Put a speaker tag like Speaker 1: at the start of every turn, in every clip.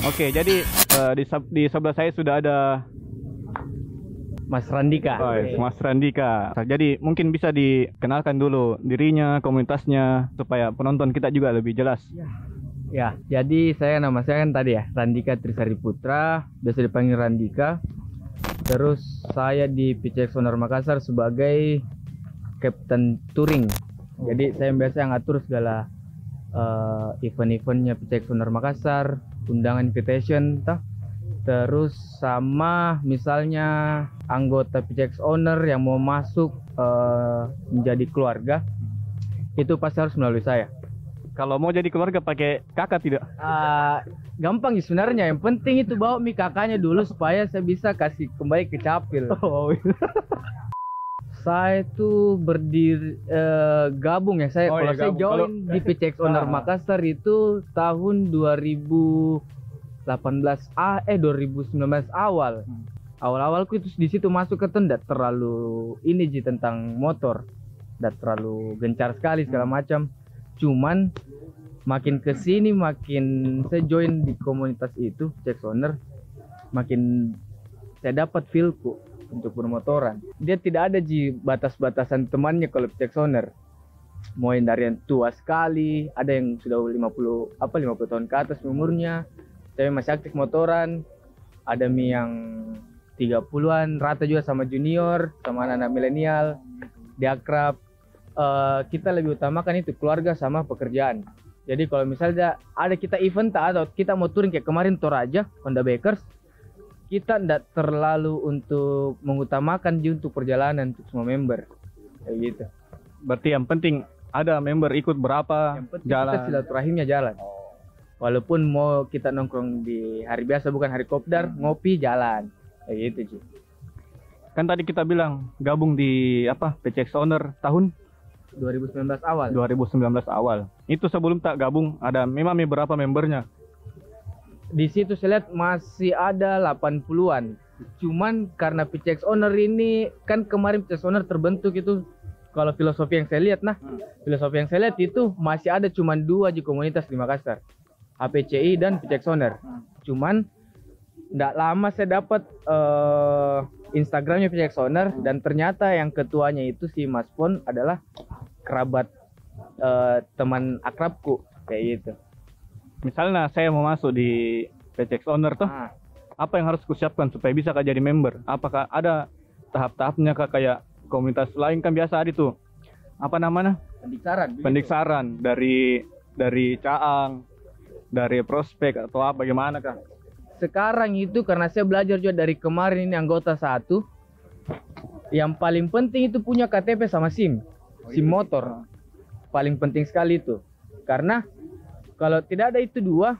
Speaker 1: Oke, jadi di sebelah saya sudah ada
Speaker 2: Mas Randika.
Speaker 1: Mas Randika. Jadi mungkin bisa dikenalkan dulu dirinya, komunitasnya, supaya penonton kita juga lebih jelas.
Speaker 2: Ya, jadi nama saya kan tadi ya, Randika Trisari Putra, biasa dipanggil Randika. Terus saya di PCX Owner Makassar sebagai Captain Touring. Jadi saya yang biasa yang ngatur segala event-eventnya PCX Owner Makassar, undangan invitation, terus sama misalnya anggota PCX Owner yang mau masuk menjadi keluarga, itu pasti harus melalui saya.
Speaker 1: Kalau mau jadi keluarga pakai kakak tidak?
Speaker 2: Gampang sih sebenarnya, yang penting itu bawa kakaknya dulu supaya saya bisa kasih kembali ke capil. Saya tuh berdiri gabung ya saya. Kalau saya join di PCX Owner Makassar itu tahun 2019 awal. Awal-awalku itu di situ masuk ke tidak terlalu ini tentang motor, tidak terlalu gencar sekali segala macam. Cuman makin kesini makin saya join di komunitas itu PCX Owner, makin saya dapat feelku untuk bermotoran. Dia tidak ada batas-batasan temannya kalau PCX Owner. Mau yang dari yang tua sekali, ada yang sudah 50 tahun ke atas umurnya, tapi masih aktif motoran. Ada yang 30-an, rata juga sama junior, sama anak-anak milenial. Dia akrab. Kita lebih utamakan itu keluarga sama pekerjaan. Jadi kalau misalnya ada kita event atau kita mau touring kayak kemarin Toraja, Honda Bakers, kita tidak terlalu untuk mengutamakan untuk perjalanan untuk semua member kayak gitu.
Speaker 1: Berarti yang penting ada member ikut berapa,
Speaker 2: yang penting
Speaker 1: jalan.
Speaker 2: Kita silaturahimnya jalan. Walaupun mau kita nongkrong di hari biasa bukan hari kopdar, ngopi jalan kayak gitu sih.
Speaker 1: Kan tadi kita bilang gabung di PCX Owner tahun
Speaker 2: 2019 awal.
Speaker 1: 2019 awal. Itu sebelum tak gabung memang berapa membernya?
Speaker 2: Di situ saya lihat masih ada 80-an. Cuman karena PCX Owner ini kan kemarin PCX Owner terbentuk itu, kalau filosofi yang saya lihat filosofi yang saya lihat itu masih ada cuman 2 di komunitas di Makassar, HPCI dan PCX Owner. Cuman tidak lama saya dapat Instagramnya PCX Owner, dan ternyata yang ketuanya itu si Mas Pon adalah kerabat teman akrabku kayak gitu.
Speaker 1: Misalnya saya mau masuk di PCX Owner apa yang harus kusiapkan supaya bisa jadi member? Apakah ada tahap-tahapnya kayak komunitas lain kan biasa ada itu pendiksaran dari caang, dari prospek atau bagaimana kah?
Speaker 2: Sekarang itu karena saya belajar juga dari kemarin ini anggota 1, yang paling penting itu punya KTP sama SIM motor. Paling penting sekali itu, karena kalau tidak ada itu 2,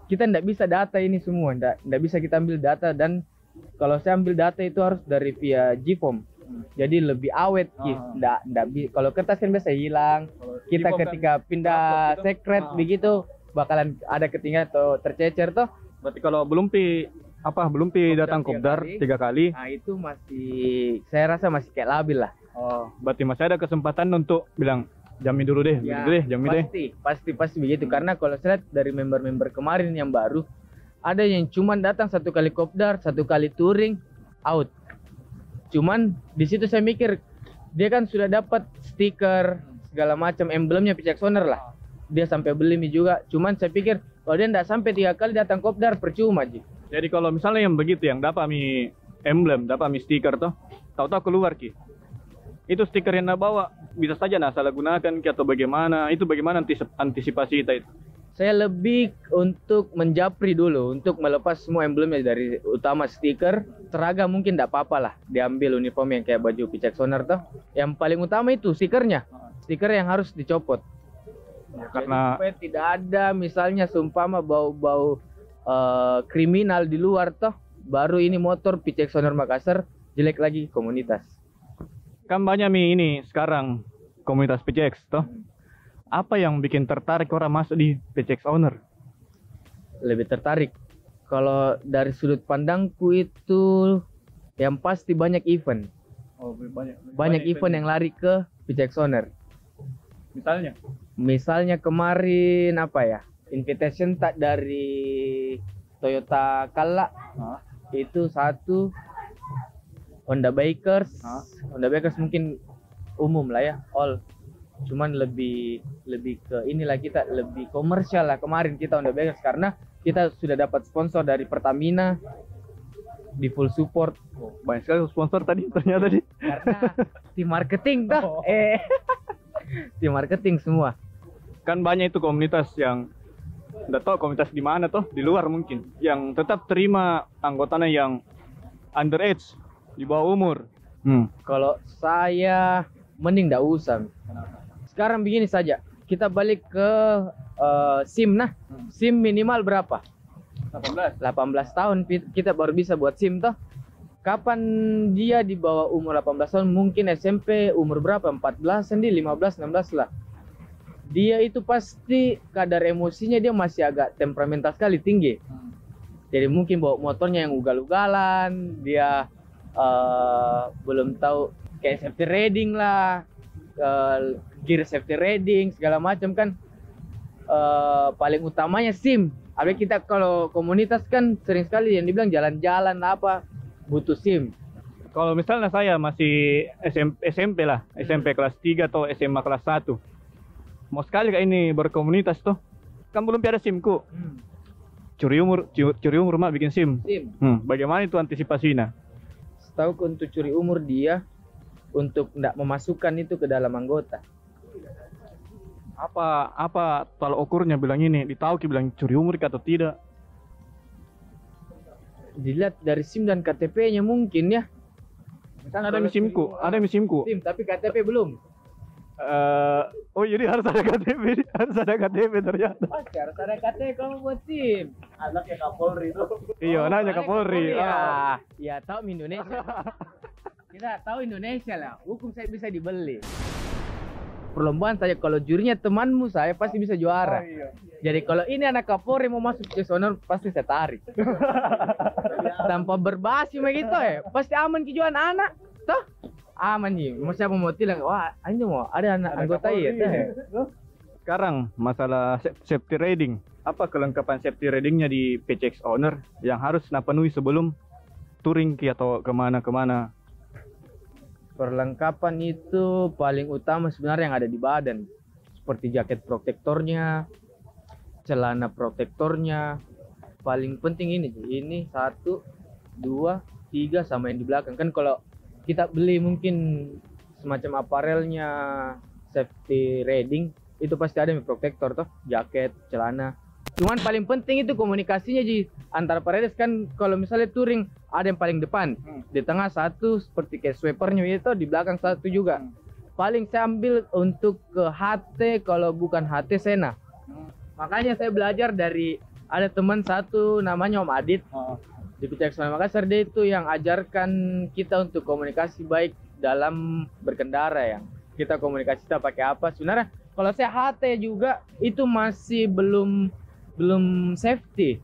Speaker 2: kita tidak bisa data ini semua, tidak bisa kita ambil data. Dan kalau saya ambil data itu harus dari via GPOM, jadi lebih awet. Kalau kertas kan biasa hilang, kita ketika pindah secret begitu bakalan ada ketinggalan atau tercecer toh.
Speaker 1: Berarti kalau belum datang kopdar 3 kali,
Speaker 2: itu saya rasa masih kayak labil lah.
Speaker 1: Berarti masih ada kesempatan untuk bilang jamin dulu deh,
Speaker 2: pasti begitu. Karena kalau saya lihat dari member-member kemarin yang baru, ada yang cuman datang 1 kali kopdar, 1 kali touring, out. Cuman di situ saya mikir, dia kan sudah dapat stiker segala macam emblemnya PCX Owner lah. Dia sampai beli juga. Cuman saya pikir kalau dia tidak sampai 3 kali datang kopdar, percuma ji.
Speaker 1: Jadi kalau misalnya yang begitu, yang dapat emblem, dapat stiker toh, tahu-tahu keluar itu stiker yang bawa bisa saja salah gunakan atau bagaimana? Itu bagaimana antisipasi kita itu?
Speaker 2: Saya lebih untuk menjapri dulu, untuk melepas semua emblemnya dari utama stiker. Seragam mungkin tidak apa-apa lah, diambil uniform yang kayak baju PCX Owner toh. Yang paling utama itu stikernya, stiker yang harus dicopot. Karena supaya tidak ada misalnya seumpama bau-bau kriminal di luar toh, baru ini motor PCX Owner Makassar jelek lagi komunitas.
Speaker 1: Kan banyak ini sekarang komunitas PCX toh. Apa yang bikin tertarik orang masuk di PCX Owner?
Speaker 2: Lebih tertarik kalau dari sudut pandangku itu yang pasti banyak event. Banyak event yang lari ke PCX Owner. Misalnya kemarin invitation tak dari Toyota Calla,
Speaker 1: Hah?
Speaker 2: itu satu. Honda Bikers,
Speaker 1: Hah?
Speaker 2: Honda Bikers mungkin umum lah ya, all. Cuman lebih ke inilah, kita lebih komersial lah kemarin kita Honda Bikers karena kita sudah dapat sponsor dari Pertamina di full support.
Speaker 1: Banyak sekali sponsor tadi ternyata di.
Speaker 2: Karena tim marketing tuh, tim marketing semua.
Speaker 1: Kan banyak itu komunitas yang nggak tahu komunitas di mana tuh, di luar mungkin, yang tetap terima anggotanya yang underage, di bawah umur.
Speaker 2: Kalau saya mending nggak usah. Sekarang begini saja, kita balik ke SIM. Nah, SIM minimal berapa?
Speaker 1: 18.
Speaker 2: 18 tahun kita baru bisa buat SIM toh. Kapan dia di bawah umur 18 tahun? Mungkin SMP umur berapa? 14 sendiri, 15, 16 lah. Dia itu pasti kadar emosinya dia masih agak temperamental sekali, tinggi. Jadi mungkin bawa motornya yang ugal-ugalan, dia belum tahu kayak safety riding lah, gear safety riding segala macam kan. Paling utamanya SIM. Habis kita kalau komunitas kan sering sekali yang dibilang jalan-jalan apa butuh SIM.
Speaker 1: Kalau misalnya saya masih SMP lah, SMP kelas 3 atau SMA kelas 1, mau sekali kayak ini berkomunitas tuh, kan belum ada SIM-ku. Curi umur mak bikin SIM. Bagaimana itu antisipasinya?
Speaker 2: Tahu untuk curi umur dia untuk tidak memasukkan itu ke dalam anggota.
Speaker 1: Apa tolak ukurnya bilang ini? Ditahu bilang curi umur atau tidak?
Speaker 2: Dilihat dari SIM dan KTP-nya mungkin ya.
Speaker 1: Kan ada SIM-ku,
Speaker 2: SIM tapi KTP belum.
Speaker 1: Oh jadi harus ada KTP, ternyata.
Speaker 2: Pasti harus ada KTP kamu buat SIM.
Speaker 3: Anaknya Kapolri itu.
Speaker 1: Iya, nanya Kapolri.
Speaker 2: Ya tahu Indonesia. Kita tahu Indonesia lah, hukum saya bisa dibeli. Perlombaan saja kalau jurinya temanmu saya pasti bisa juara. Jadi kalau ini anak Kapolri mau masuk ke sonor pasti saya tarik. Tanpa berbasi begitu ya, pasti aman kejuan anak. Toh aman nih. Mau siapa mau tilang, wah ini mau ada anak anggota ya.
Speaker 1: Sekarang masalah safety riding. Apa kelengkapan safety ridingnya di PCX Owner yang harus penuhi sebelum touring atau kemana-kemana?
Speaker 2: Perlengkapan itu paling utama sebenarnya yang ada di badan, seperti jaket protektornya, celana protektornya. Paling penting ini 1, 2, 3 sama yang di belakang. Kan kalau kita beli mungkin semacam aparelnya safety riding itu pasti ada protektor toh, jaket, celana. Cuman paling penting itu komunikasinya Ji, antara paredes kan. Kalau misalnya touring ada yang paling depan, di tengah satu seperti kayak sweepernya itu, di belakang satu juga. Paling saya ambil untuk ke HT, kalau bukan HT Sena. Makanya saya belajar dari ada teman satu namanya Om Adit di PCX Makassar. Dia itu yang ajarkan kita untuk komunikasi baik dalam berkendara. Yang kita komunikasi kita pakai apa. Sebenarnya kalau saya HT juga itu masih belum safety.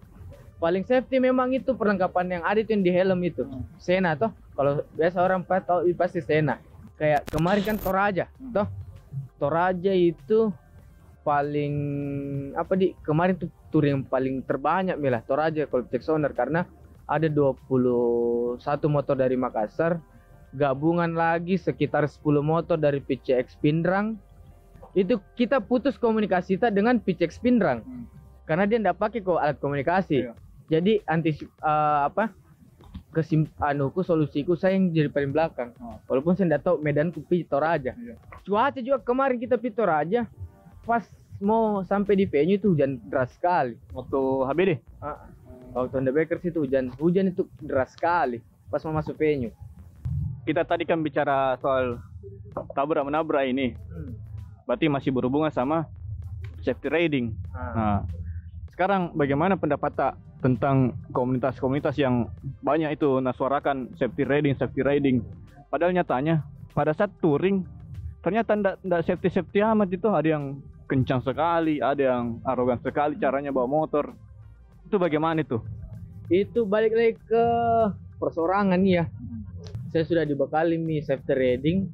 Speaker 2: Paling safety memang itu perlengkapan yang ada itu yang di helm itu. Sena toh. Kalau biasa orang tahu pasti Sena. Kayak kemarin kan Toraja toh. Toraja itu paling kemarin tuh touring paling terbanyak milah Toraja kalau PCX Owner, karena ada 21 motor dari Makassar, gabungan lagi sekitar 10 motor dari PCX Pindrang. Itu kita putus komunikasi kita dengan PCX Pindrang. Karena dia tidak pakai alat komunikasi. Jadi solusiku saya yang jadi paling belakang. Walaupun saya tidak tahu medanku pergi Toraja. Cuaca juga kemarin kita pergi Toraja, pas mau sampai di venue itu hujan deras sekali.
Speaker 1: Waktu HBD?
Speaker 2: Waktu Honda Bikers itu hujan itu deras sekali pas mau masuk venue.
Speaker 1: Kita tadi kan bicara soal tabrak-menabrak ini. Berarti masih berhubungan sama safety riding. Nah, sekarang bagaimana pendapat tak tentang komunitas-komunitas yang banyak itu nasuarakan safety riding. Padahal nyatanya pada saat touring ternyata ndak safety amat itu. Ada yang kencang sekali, ada yang arogan sekali caranya bawa motor. Itu bagaimana itu?
Speaker 2: Itu balik lagi ke persorangan ya. Saya sudah dibekali nih safety riding,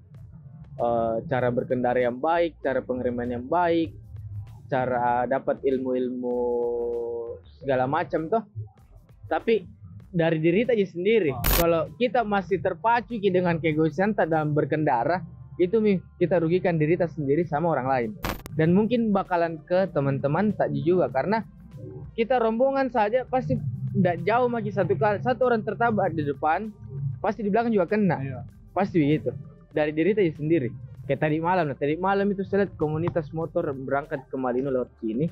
Speaker 2: cara berkendara yang baik, cara pengereman yang baik, cara dapat ilmu-ilmu segala macam toh. Tapi dari diri kita aja sendiri. Kalau kita masih terpacu dengan keegoisan tak dalam berkendara, itu kita rugikan diri kita sendiri sama orang lain. Dan mungkin bakalan ke teman-teman tak juga, karena kita rombongan saja pasti tidak jauh lagi satu orang tertabrak di depan, pasti di belakang juga kena. Pasti begitu. Dari diri kita aja sendiri. Kayak tadi malam itu saya lihat komunitas motor berangkat ke Malino lewat sini.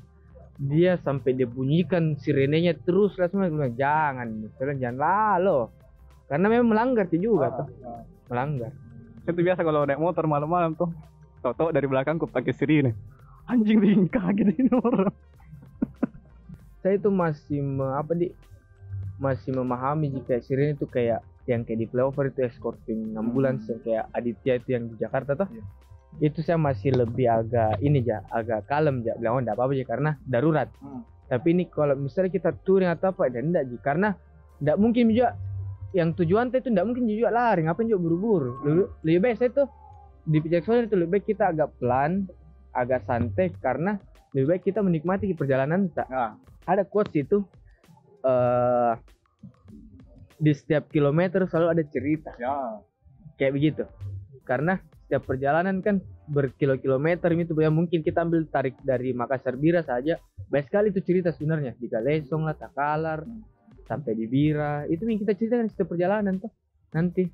Speaker 2: Dia sampai dia bunyikan sirenenya terus lah, semua bilang jangan lalu, karena memang melanggar juga tuh. Melanggar.
Speaker 1: Itu biasa kalau naik motor malam-malam tuh, tahu-tahu dari belakangku pakai sirine, anjing bikin kaget ini orang.
Speaker 2: Saya itu masih memahami jika sirine itu kayak yang kayak di flyover itu escorting ambulans, yang kayak Aditya itu yang di Jakarta tuh. Itu saya masih lebih agak kalem bilang enggak apa-apa aja karena darurat. Tapi ini kalau misalnya kita touring atau apa dan enggak, karena enggak mungkin juga yang tujuan itu enggak mungkin juga lari, ngapain juga buru-buru. Lebih baik saya tuh di Jackson itu lebih baik kita agak pelan, agak santai, karena lebih baik kita menikmati perjalanan kita. Ada quotes itu di setiap kilometer selalu ada cerita. Kayak begitu. Karena setiap perjalanan kan berkilo-kilometer itu, ya mungkin kita ambil tarik dari Makassar Bira saja, banyak sekali itu cerita sebenarnya. Di Galesong lah, Takalar, sampai di Bira, itu yang kita ceritakan setiap perjalanan tuh nanti.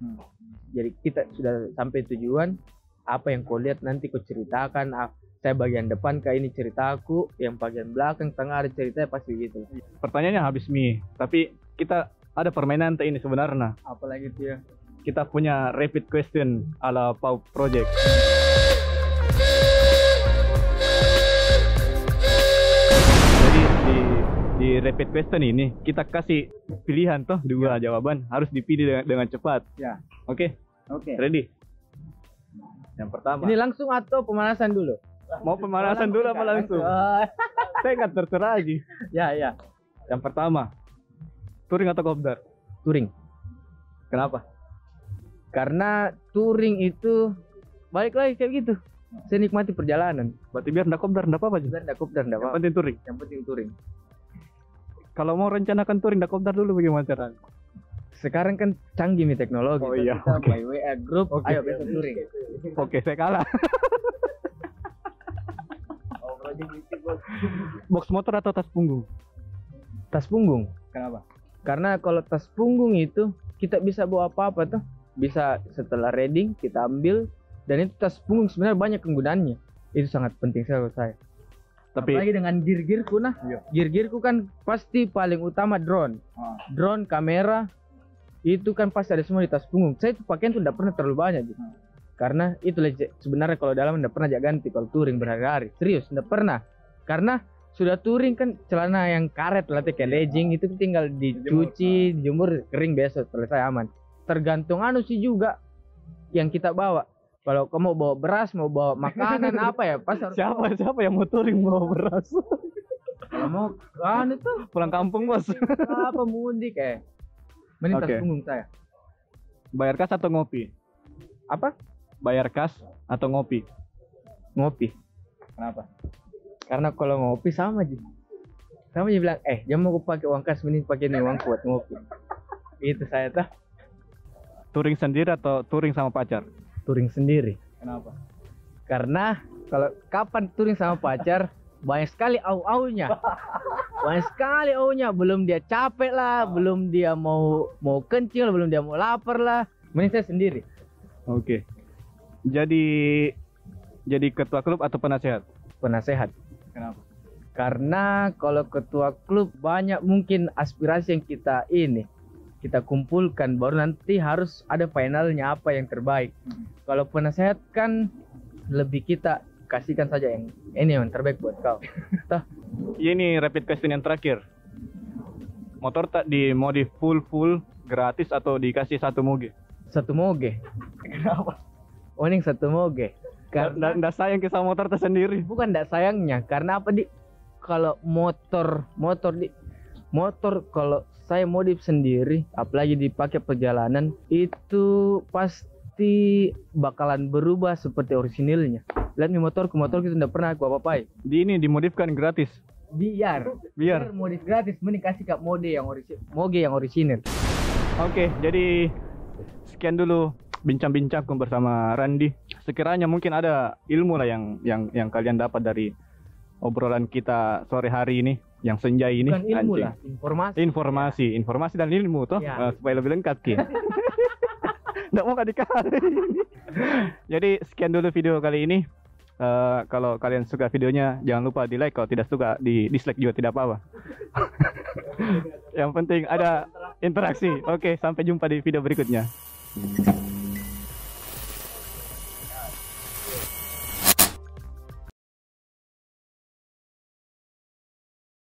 Speaker 2: Jadi kita sudah sampai tujuan, apa yang kau lihat nanti kau ceritakan. Saya bagian depan kayak ini ceritaku, yang bagian belakang tengah ada ceritanya, pasti gitu.
Speaker 1: Pertanyaannya habis tapi kita ada permainan ini sebenarnya.
Speaker 2: Apalagi itu ya,
Speaker 1: kita punya rapid question ala Pau Project. Jadi di rapid question ini kita kasih pilihan toh, dua jawaban harus dipilih dengan cepat.
Speaker 2: Ya.
Speaker 1: Oke. Ready? Yang pertama.
Speaker 2: Ini langsung atau pemanasan dulu?
Speaker 1: Mau pemanasan dulu apa langsung? Saya nggak terserah aja.
Speaker 2: Ya.
Speaker 1: Yang pertama, touring atau kopdar?
Speaker 2: Touring.
Speaker 1: Kenapa?
Speaker 2: Karena touring itu balik lagi kayak gitu. Saya nikmati perjalanan.
Speaker 1: Berarti biar ndak kopdar ndak apa-apa juga.
Speaker 2: Biar ndak kopdar ndak apa.
Speaker 1: Yang penting touring.
Speaker 2: Yang penting touring.
Speaker 1: Kalau mau rencanakan touring ndak kopdar dulu bagaimana caranya?
Speaker 2: Sekarang kan canggih nih teknologi.
Speaker 1: Oh iya.
Speaker 2: Kita by WA group, ayo besok touring.
Speaker 1: Oke, saya kalah. Box motor atau tas punggung?
Speaker 2: Tas punggung.
Speaker 1: Kenapa?
Speaker 2: Karena kalau tas punggung itu kita bisa bawa apa-apa tuh. Bisa setelah riding kita ambil, dan itu tas punggung sebenarnya banyak kegunaannya. Itu sangat penting sekali saya.
Speaker 1: Tapi
Speaker 2: apalagi dengan gear-gearku gear-gearku kan pasti paling utama drone. Drone, kamera, itu kan pasti ada semua di tas punggung. Saya itu pakaian tuh tidak pernah terlalu banyak gitu. Karena itu sebenarnya kalau dalam tidak pernah ganti kalau touring berhari-hari. Serius tidak pernah. Karena sudah touring kan celana yang karet lah kayak legging itu tinggal dicuci, dijemur, kering besok selesai aman. Tergantung sih juga yang kita bawa. Kalau kamu bawa beras, mau bawa makanan apa ya, pas
Speaker 1: siapa yang mau touring bawa beras?
Speaker 2: Kalau mau itu
Speaker 1: pulang kampung, Bos.
Speaker 2: Apa mudik mending tas punggung saya.
Speaker 1: Bayar kas atau ngopi?
Speaker 2: Apa?
Speaker 1: Bayar kas atau ngopi?
Speaker 2: Ngopi.
Speaker 1: Kenapa?
Speaker 2: Karena kalau ngopi sama aja. Sama aja bilang, jangan mau pakai uang kas, mending pakai nih uang buat ngopi. Itu saya tuh.
Speaker 1: Touring sendiri atau touring sama pacar?
Speaker 2: Touring sendiri.
Speaker 1: Kenapa?
Speaker 2: Karena kalau kapan touring sama pacar, banyak sekali au-aunya. Banyak sekali au-nya. Belum dia capek lah, belum dia mau kencing, belum dia mau lapar lah. Mending saya sendiri.
Speaker 1: Oke. Jadi ketua klub atau penasehat?
Speaker 2: Penasehat.
Speaker 1: Kenapa?
Speaker 2: Karena kalau ketua klub banyak mungkin aspirasi yang kita kumpulkan, baru nanti harus ada finalnya apa yang terbaik. Kalau penasehat kan lebih kita kasihkan saja yang ini yang terbaik buat kau.
Speaker 1: Ini rapid question yang terakhir. Motor tak dimodif full gratis atau dikasih satu moge?
Speaker 2: Satu moge.
Speaker 1: Kenapa?
Speaker 2: Ini satu moge.
Speaker 1: Karena nggak sayang ke sama motor tersendiri.
Speaker 2: Bukan nggak sayangnya, karena apa kalau motor kalau saya modif sendiri, apalagi dipakai perjalanan, itu pasti bakalan berubah seperti orisinilnya. Lihat nih motor kita nggak pernah aku apa-apain.
Speaker 1: Ini dimodifkan gratis.
Speaker 2: biar modif gratis, mending kasih kak moge yang orisinil.
Speaker 1: Oke, jadi sekian dulu bincang-bincangku bersama Randi. Sekiranya mungkin ada ilmu lah yang kalian dapat dari obrolan kita sore hari ini, yang senja ini.
Speaker 2: Bukan ilmu
Speaker 1: anjing.
Speaker 2: lah,
Speaker 1: Informasi dan ilmu toh,
Speaker 2: Ya.
Speaker 1: supaya lebih lengkap ki. Nggak mau dikali. Jadi sekian dulu video kali ini. Kalau kalian suka videonya jangan lupa di like, kalau tidak suka di dislike juga tidak apa-apa. Yang penting ada interaksi. Oke, sampai jumpa di video berikutnya.